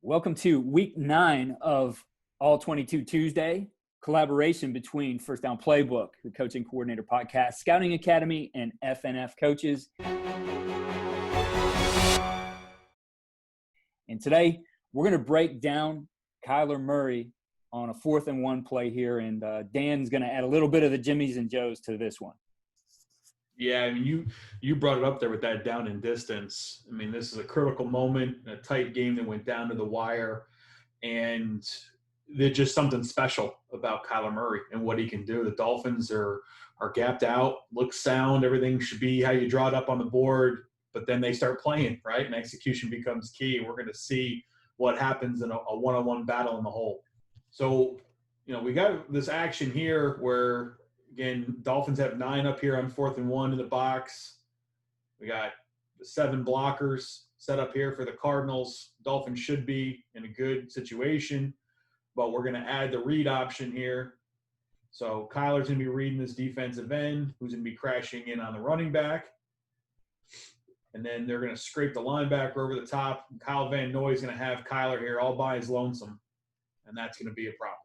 Welcome to week 9 of All 22 Tuesday, collaboration between FirstDown PlayBook, the Coaching Coordinator Podcast, Scouting Academy, and FNF Coaches. And today, we're going to break down Kyler Murray on a 4th and 1 play here, and Dan's going to add a little bit of the Jimmies and Joes to this one. Yeah, I mean, you brought it up there with that down and distance. I mean, this is a critical moment, a tight game that went down to the wire, and there's just something special about Kyler Murray and what he can do. The Dolphins are gapped out, look sound, everything should be how you draw it up on the board, but then they start playing, right? And execution becomes key. We're going to see what happens in a one-on-one battle in the hole. So, we got this action here where – again, Dolphins have 9 up here on 4th and 1 in the box. We got the 7 blockers set up here for the Cardinals. Dolphins should be in a good situation, but we're going to add the read option here. So Kyler's going to be reading this defensive end, who's going to be crashing in on the running back. And then they're going to scrape the linebacker over the top. Kyle Van Noy is going to have Kyler here all by his lonesome, and that's going to be a problem.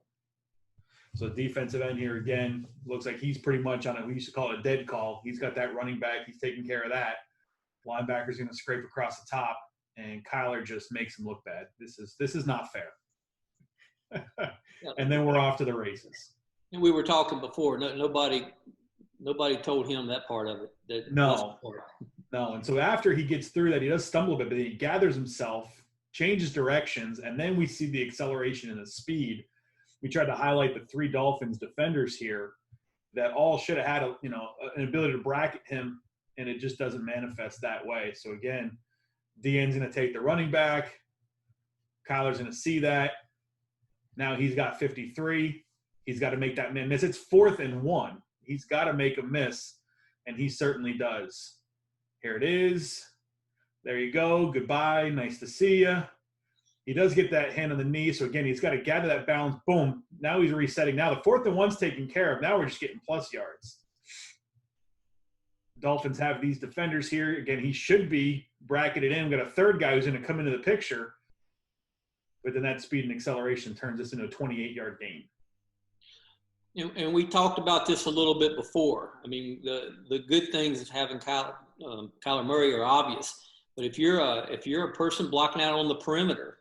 So defensive end here, again, looks like he's pretty much on we used to call it a dead call. He's got that running back. He's taking care of that. Linebacker's going to scrape across the top, and Kyler just makes him look bad. This is not fair. And then we're off to the races. And we were talking before. Nobody told him that part of it. No. And so after he gets through that, he does stumble a bit, but he gathers himself, changes directions, and then we see the acceleration and the speed. We tried to highlight the 3 Dolphins defenders here that all should have had an ability to bracket him, and it just doesn't manifest that way. So again, DN's going to take the running back. Kyler's going to see that. Now he's got 53. He's got to make that miss. It's 4th and 1. He's got to make a miss, and he certainly does. Here it is. There you go. Goodbye. Nice to see you. He does get that hand on the knee, so again, he's got to gather that balance. Boom. Now he's resetting. Now the 4th and 1's taken care of. Now we're just getting plus yards. Dolphins have these defenders here. Again, he should be bracketed in. We've got a third guy who's going to come into the picture, but then that speed and acceleration turns this into a 28-yard gain. And we talked about this a little bit before. I mean, the good things of having Kyler Murray are obvious, but if you're a person blocking out on the perimeter,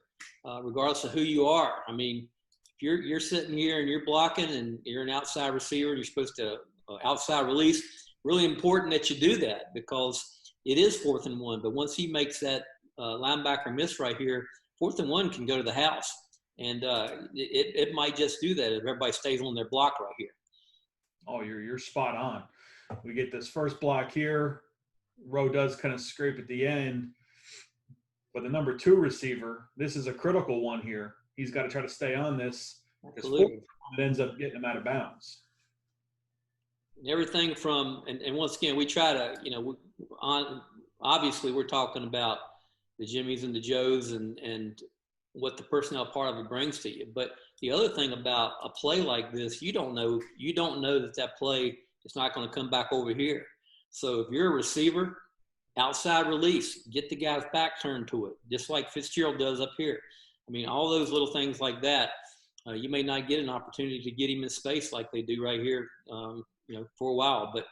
regardless of who you are. I mean, if you're sitting here and you're blocking and you're an outside receiver, you're supposed to outside release. Really important that you do that because it is 4th and 1. But once he makes that linebacker miss right here, 4th and 1 can go to the house, and it might just do that if everybody stays on their block right here. Oh, you're spot on. We get this first block here. Rowe does kind of scrape at the end. But the number 2 receiver, this is a critical one here. He's got to try to stay on this because it ends up getting him out of bounds. Everything from and once again, we try to obviously we're talking about the Jimmies and the Joes and what the personnel part of it brings to you. But the other thing about a play like this, you don't know that play is not going to come back over here. So if you're a receiver, outside release, get the guy's back turned to it, just like Fitzgerald does up here. I mean, all those little things like that, you may not get an opportunity to get him in space like they do right here, for a while. But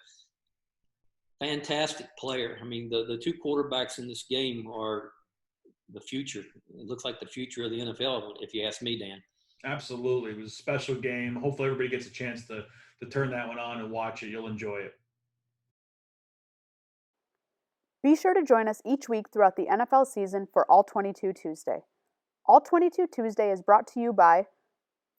fantastic player. I mean, the 2 quarterbacks in this game are the future. It looks like the future of the NFL, if you ask me, Dan. Absolutely. It was a special game. Hopefully everybody gets a chance to turn that one on and watch it. You'll enjoy it. Be sure to join us each week throughout the NFL season for All 22 Tuesday. All 22 Tuesday is brought to you by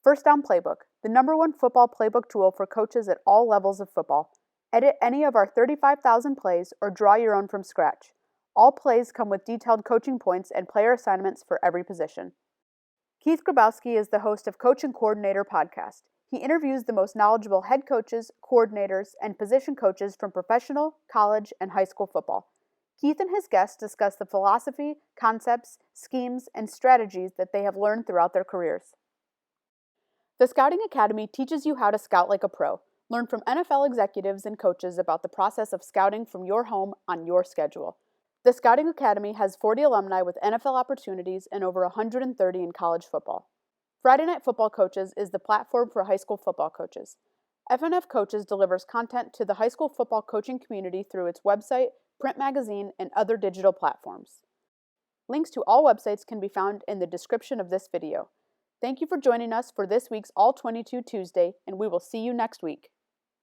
FirstDown PlayBook, the #1 football playbook tool for coaches at all levels of football. Edit any of our 35,000 plays or draw your own from scratch. All plays come with detailed coaching points and player assignments for every position. Keith Grabowski is the host of Coach and Coordinator Podcast. He interviews the most knowledgeable head coaches, coordinators, and position coaches from professional, college, and high school football. Keith and his guests discuss the philosophy, concepts, schemes, and strategies that they have learned throughout their careers. The Scouting Academy teaches you how to scout like a pro. Learn from NFL executives and coaches about the process of scouting from your home on your schedule. The Scouting Academy has 40 alumni with NFL opportunities and over 130 in college football. Friday Night Football Coaches is the platform for high school football coaches. FNF Coaches delivers content to the high school football coaching community through its website, print magazine, and other digital platforms. Links to all websites can be found in the description of this video. Thank you for joining us for this week's All 22 Tuesday, and we will see you next week.